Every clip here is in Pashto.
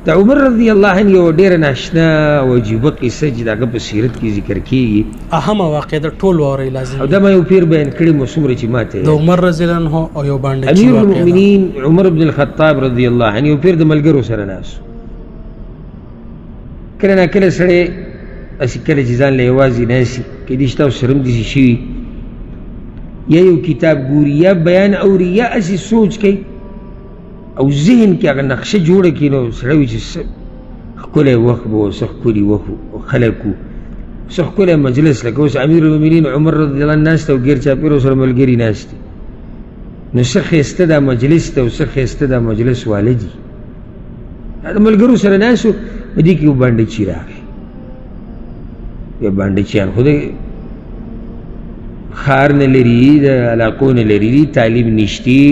د عمر رضی الله عنه یو ډېره ناشنا او عجیبه قصه چې د هغه په سیرت کې ذکر کېږي، اهمه واقع د ټول واورئ لازم او دا ما یو پیر بیان کړي مو څومره چې ما ته د عمر رضی الله عنه او یو باندې امیر المؤمنین عمر بن الخطاب رضی الله عنه یو پیر د ملګرو سره ناست، کله نا کله سړی داسې کله چې ځان له یوازې ناستي کیدای شي تاسو سره هم داسې شوي، یا یو کتاب ګوري یا بیان اوري یا هسې سوچ کوي او ذهن کې هغه نقشه جوړه کړي، نو سړی وایي چې څه ښکلی وخت به و، څه ښکلي خلک وو، څه ښکلی مجلس، لکه اوس امیر المؤمنین عمر رضی الله عنه ناست او ګیر چاپېره سره ملګري ناست دي، نو څه ښایسته دا مجلس دی او څه ښایسته دا مجلس واله دي. د ملګرو سره ناست و، په دې کې یو بانډچي راغی، یو بانډچیان خو د ښار نه لري، د علاقو نه لري، تعلیم نشتی،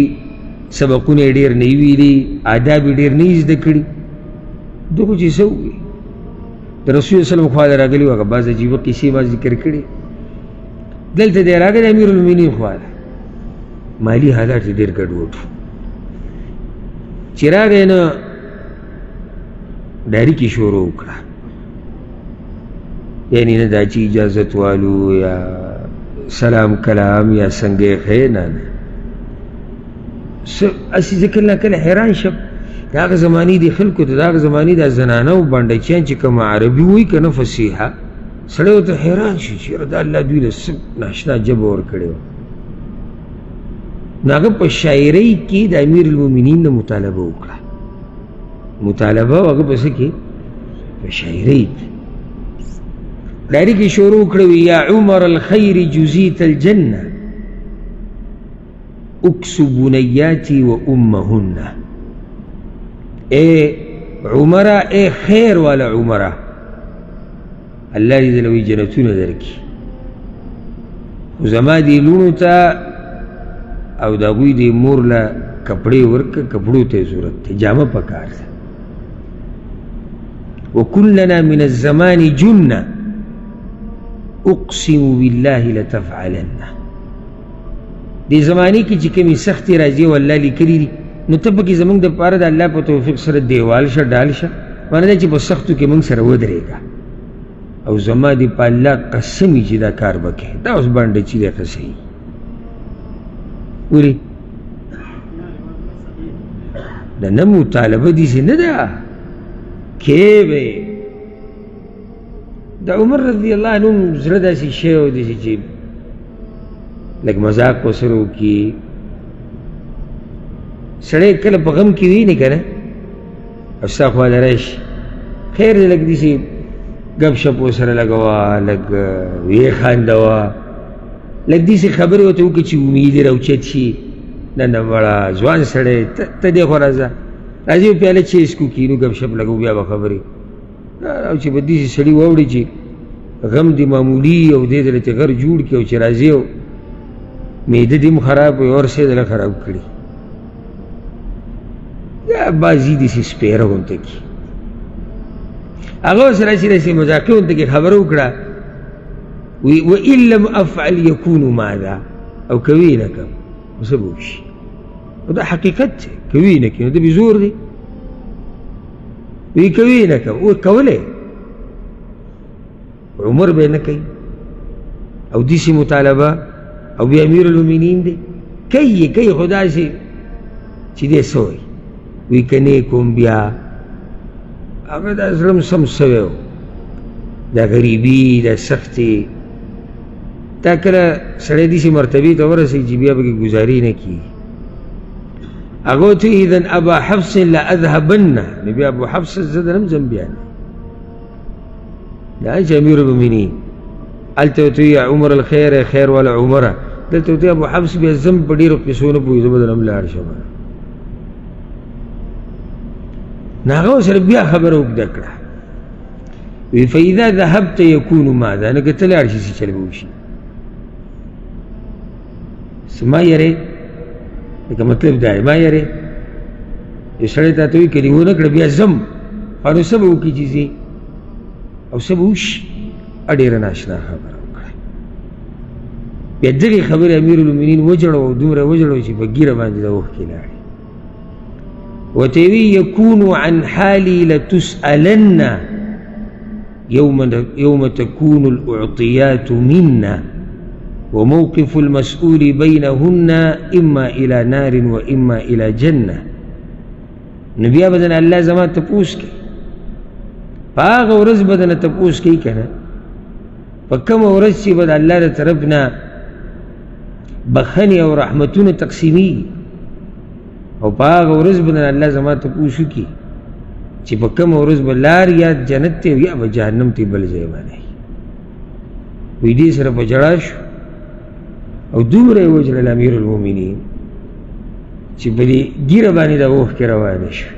سبقونه یې ډېر نه ویلي، آداب یې ډېر نه زده کړي، دغو چې څه ووایي د رسول وسلم خوا ته راغلي وو، هغه بعض عجیبه قصې ما ذکر کړي. دلته دی راغلی امیر المؤمنین خوا ته، مالي حالات یې ډېر ګډوډ وو، چې راغی نو ډاریکې شروع وکړه، یعنې نه دا چې اجازت والو یا سلام کلام یا څنګه یې ښې، نه نه هسې زه کله کله حیران شم د هغه زمانې د خلکو ته، د هغه زمانې د زنانه او بانډچیان چې کومه عربي وایي که نه فصیحه، سړی ورته حیران شي چې یاره دا الله دوی له څه ناشنا ژبه ورکړې وه. نو هغه په شاعرۍ کې د امیر المؤمنین نه مطالبه وکړه، مطالبه هغه په څه کې په شاعرۍ کې ډایرکټ یې شروع کړه، یا عمر الخیر جزیت الجنه اکسو بنیاتی و امهن، اے عمره اے خیر والا عمره، الله دې دلوی جنتونه درکړي، خو زما دې لوڼو ته او د هغوی دې مور له کپړې ورکړه، کپړو ته یې ضرورت دی، جامه پکار ده. وکن لنا من الزمان جنه اقسم بالله لتفعلن، دې زمانې کې چې کومې سختې راځي او الله لیکلي دي، نو ته پکې زموږ دپاره د الله په توفیق سره دیوال شه، ډال شه، معنی دا چې په سختو کې موږ سره ودرېږه، او زما دې په الله قسم چې دا کار به کوې. دا اوس بانډچي دی که صحیح ولې د نه مطالبه داسې نه ده کې به د عمر رضی الله عنه زړه داسې شی و داسې چې لږ مذاق ورسره وکړي، سړی کله په غم کې وي نه که نه او ستا خوا ته راشي، خیر دی لږ داسې ګپ شپ ورسره لګوه، لږ ویې خاندوه، لږ داسې خبرې ورته وکړه چې امید یې راوچت شي، نه نه مړه ځوان سړی ته دې خوا راځه، راځي یو پیاله چای څکو کینو ګپ شپ لګو، بیا به خبرې، او چې به داسې سړي واوړي چې غم دې معمولي او دې دله چې غر جوړ کړي، او چې راځي او معده دې هم خراب وي اور څه دله خراب کړي، یا بازي داسې سپیره غونته کړي، هغه سره چې داسې مذاقي غونته کې خبره وکړه، وإن لم أفعل يكون ماذا، او کوي نه کوم نو څه به وشي، او دا حقیقت دی، کوي نه کوي نو دا بې زور دی، وی کوي نه کوم، او کولی عمر به نه کوي، او داسې مطالبه، او بیا امیر المؤمنین دی کوي خو داسې چې دی څه وایي، وی که نه کوم بیا هغه دا زړه م سم سوی و، دا غریبي دا سختې، دا کله سړی داسې مرتبې ته ورسوي چې بیا پکې ګزاري نه کېږي. هغه ورته وایي اذن ابا حفص لاذهبن، نو بیا ابو حفص زه درم ځم بیا نه، دا چې امیر المؤمنین هلته ورته وایي عمر الخیر خیر والا عمره، دلته ورته ابو حفص بیا زم په ډېرو قصو نه پوهېږم، زه به درم لاړ شم، نو هغه ورسره بیا خبره اوږده کړه، وی فاذا ذهبت یکون ماذا، نو که ته لاړ شي څه چل به وشي، ما یری لکه مطلب دا ما یری یو سړی تا ته وایي که دې ونه کړه بیا ځم، او نو څه به وکړي چې ځې او څه به وشي، ډېره ناشنا خبره وکړه. بیا دغې خبرې امیر المؤمنین وجړو، دومره وجړو چې په ګیره باندې د اوښکې لاړې، وتوي يكون عن حالي لتسألن يوم تكون الأعطيات منا وموقف المسؤول بينهن إما إلى نار وإما إلى جنة. نبي بدن الله زما تپوس کی پاغ ورځ بدن تپوس کی کنه پکم ورځ چې بد الله تر طرفنا بخنی او رحمتونه تقسیمی او پاغ ورځ بدن الله زما تپوس کی چې پکم ورځ بلار یا جنت ته یا جهنم ته بل ځای باندې وې دې سره بجړاش او دومره وجل امیر المؤمنین چې بلی ګیره باندې د اوښ کې روان شو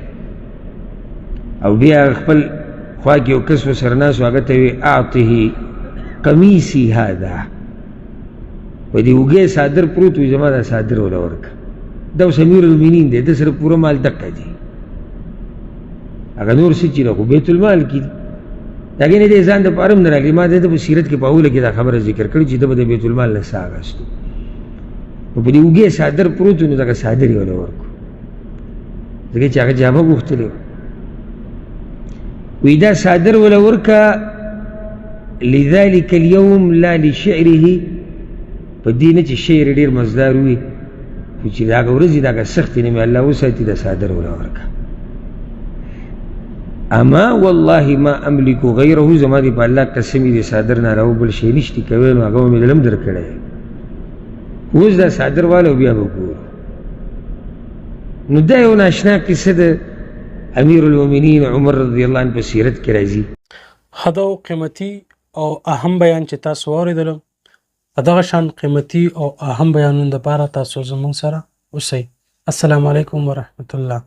او بیا خپل خوا کې یو کس ورسره ناست و هغه ته وی اعطه قمیصي هذا و دې اوږې صادر پروت وي زما دا صادر وله ورکړه دا اوس امیر المؤمنین دی ده سره پوره مال دقه دی هغه نور څه چې ده خو بیت المال کې دي د هغې نه دی ځان دپاره هم نه راغلي ما د په سیرت کې په اوله کې دا خبره ذکر کړې چې ده به د بیت المال نه څه اخیستو نو په دې اوږې صادر پروت و نو دغه صادر یې وله ورکړو ځکه چې هغه جامه غوښتلې وی دا صادر وله ورکه لذلك اليوم لا لشعره په دې نه چې شعر ډېر مزدار وي خو چې د هغه ورځې د هغه سختې نه مې الله وساتي دا صادر وله ورکه اما والله ما املک غیره زما دې په الله قسم دې صادر نه راو بل شی نشتی کوي نو هغه مې لم درکړی اوس دا صادر والا بیا به ګورو نو دا یو ناشنا کیسه د امیر المؤمنین عمر رضی الله عنه په سیرت کې راځي. هدا قیمتي او اهم بیان چې تاسو واورېدلو په دغه شان قیمتي او اهم بیانونو لپاره تاسو زموږ سره اوسئ. السلام علیکم ورحمت الله.